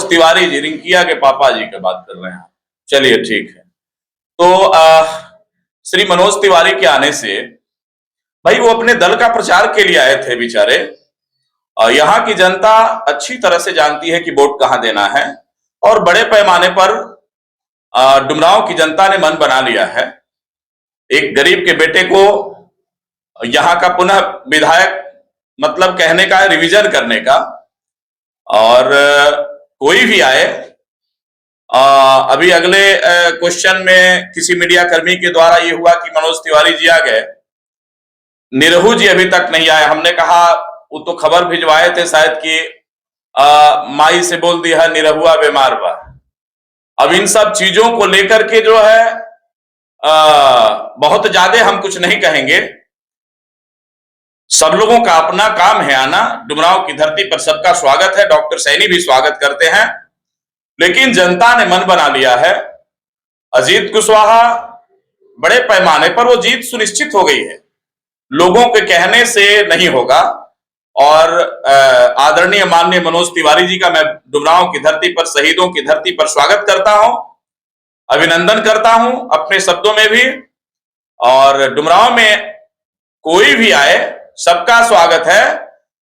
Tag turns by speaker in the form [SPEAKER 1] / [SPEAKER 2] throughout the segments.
[SPEAKER 1] मनोज तिवारी जी, रिंकिया के पापा जी की बात कर रहे हैं। चलिए ठीक है। तो श्री मनोज तिवारी के आने से भाई वो अपने दल का प्रचार के लिए आए थे बेचारे। यहाँ की जनता अच्छी तरह से जानती है कि वोट कहां देना है और बड़े पैमाने पर डुमरांव की जनता ने मन बना लिया है एक गरीब के बेटे को यहाँ का पुनः विधायक मतलब कहने का, रिवीजन करने का। और कोई भी आए, अभी अगले क्वेश्चन में किसी मीडिया कर्मी के द्वारा ये हुआ कि मनोज तिवारी जी आ गए, निरहू जी अभी तक नहीं आए। हमने कहा वो तो खबर भिजवाए थे शायद कि माई से बोल दिया है निरहुआ बीमार बा। अब इन सब चीजों को लेकर के जो है बहुत ज्यादा हम कुछ नहीं कहेंगे। सब लोगों का अपना काम है आना। डुमरांव की धरती पर सबका स्वागत है, डॉक्टर सैनी भी स्वागत करते हैं, लेकिन जनता ने मन बना लिया है। अजीत कुशवाहा बड़े पैमाने पर वो जीत सुनिश्चित हो गई है, लोगों के कहने से नहीं होगा। और आदरणीय माननीय मनोज तिवारी जी का मैं डुमरांव की धरती पर, शहीदों की धरती पर स्वागत करता हूं, अभिनंदन करता हूं अपने शब्दों में भी। और डुमरांव में कोई भी आए सबका स्वागत है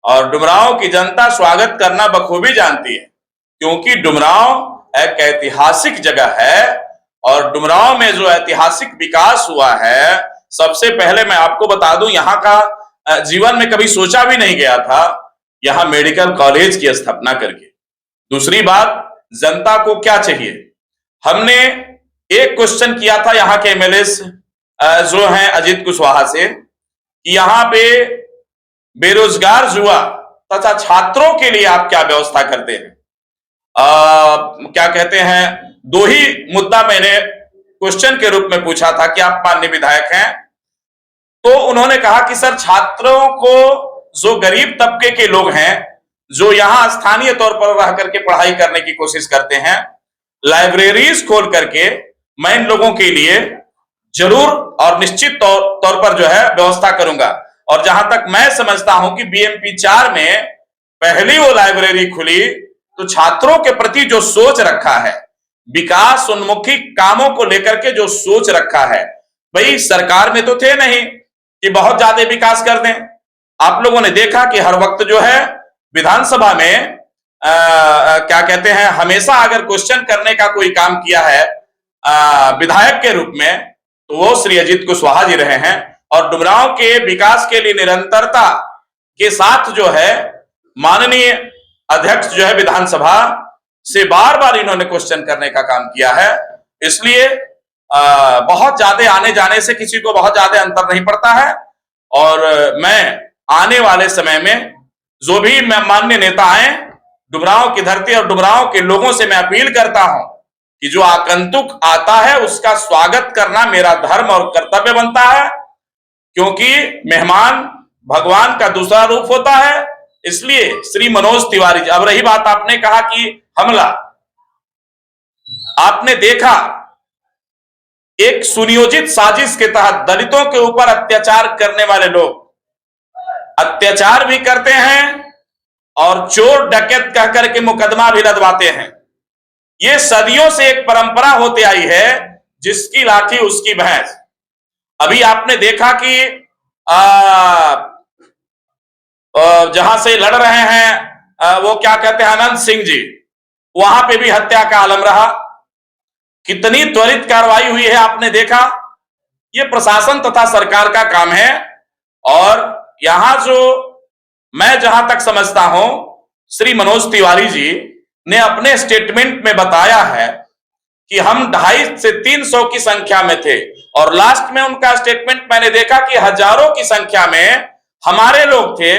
[SPEAKER 1] और डुमरांव की जनता स्वागत करना बखूबी जानती है, क्योंकि डुमरांव एक ऐतिहासिक जगह है और डुमरांव में जो ऐतिहासिक विकास हुआ है, सबसे पहले मैं आपको बता दूं, यहाँ का जीवन में कभी सोचा भी नहीं गया था यहाँ मेडिकल कॉलेज की स्थापना करके। दूसरी बात, जनता को क्या चाहिए, हमने एक क्वेश्चन किया था यहाँ के एमएलए जो हैं अजीत कुशवाहा से कि यहाँ पे बेरोजगार युवा तथा छात्रों के लिए आप क्या व्यवस्था करते हैं। क्या कहते हैं, दो ही मुद्दा मैंने क्वेश्चन के रूप में पूछा था कि आप माननीय विधायक हैं, तो उन्होंने कहा कि सर छात्रों को, जो गरीब तबके के लोग हैं जो यहाँ स्थानीय तौर पर रह करके पढ़ाई करने की कोशिश करते हैं, लाइब्रेरीज खोल करके मैं इन लोगों के लिए जरूर और निश्चित तौर पर जो है व्यवस्था करूंगा। और जहां तक मैं समझता हूं कि बीएमपी 4 में पहली वो लाइब्रेरी खुली, तो छात्रों के प्रति जो सोच रखा है, विकास उन्मुखी कामों को लेकर के जो सोच रखा है, भाई सरकार में तो थे नहीं कि बहुत ज्यादा विकास कर दें। आप लोगों ने देखा कि हर वक्त जो है विधानसभा में क्या कहते हैं, हमेशा अगर क्वेश्चन करने का कोई काम किया है विधायक के रूप में, तो वो श्री अजीत कुशवाहा जी रहे हैं। और डुमरांव के विकास के लिए निरंतरता के साथ जो है माननीय अध्यक्ष जो है विधानसभा से बार बार इन्होंने क्वेश्चन करने का काम किया है। इसलिए बहुत ज्यादा आने जाने से किसी को बहुत ज्यादा अंतर नहीं पड़ता है। और मैं आने वाले समय में जो भी माननीय नेता आए, डुमरांव की धरती और डुमरांव के लोगों से मैं अपील करता हूं कि जो आगंतुक आता है उसका स्वागत करना मेरा धर्म और कर्तव्य बनता है, क्योंकि मेहमान भगवान का दूसरा रूप होता है। इसलिए श्री मनोज तिवारी जी, अब रही बात, आपने कहा कि हमला, आपने देखा एक सुनियोजित साजिश के तहत दलितों के ऊपर अत्याचार करने वाले लोग अत्याचार भी करते हैं और चोर डकैत कह करके मुकदमा भी लदवाते हैं। ये सदियों से एक परंपरा होती आई है, जिसकी लाठी उसकी भैंस। अभी आपने देखा कि जहां से लड़ रहे हैं वो क्या कहते हैं, अनंत सिंह जी, वहां पे भी हत्या का आलम रहा। कितनी त्वरित कार्रवाई हुई है आपने देखा। ये प्रशासन तथा सरकार का काम है। और यहां जो मैं जहां तक समझता हूं, श्री मनोज तिवारी जी ने अपने स्टेटमेंट में बताया है कि हम 250 से 300 की संख्या में थे, और लास्ट में उनका स्टेटमेंट मैंने देखा कि हजारों की संख्या में हमारे लोग थे,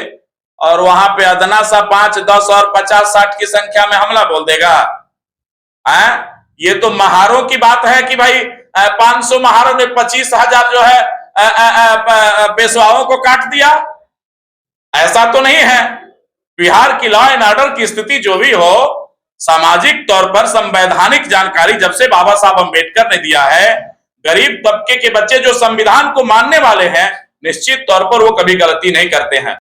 [SPEAKER 1] और वहां पे अदना सा 5, 10 और 50, 60 की संख्या में हमला बोल देगा। ये तो महारों की बात है कि भाई 500 महारों ने 25,000 जो है पेशवाओं को काट दिया। ऐसा तो नहीं है। बिहार की लॉ एंड ऑर्डर की स्थिति जो भी हो, सामाजिक तौर पर संवैधानिक जानकारी जब से बाबा साहब अंबेडकर ने दिया है, गरीब तबके के बच्चे जो संविधान को मानने वाले हैं, निश्चित तौर पर वो कभी गलती नहीं करते हैं।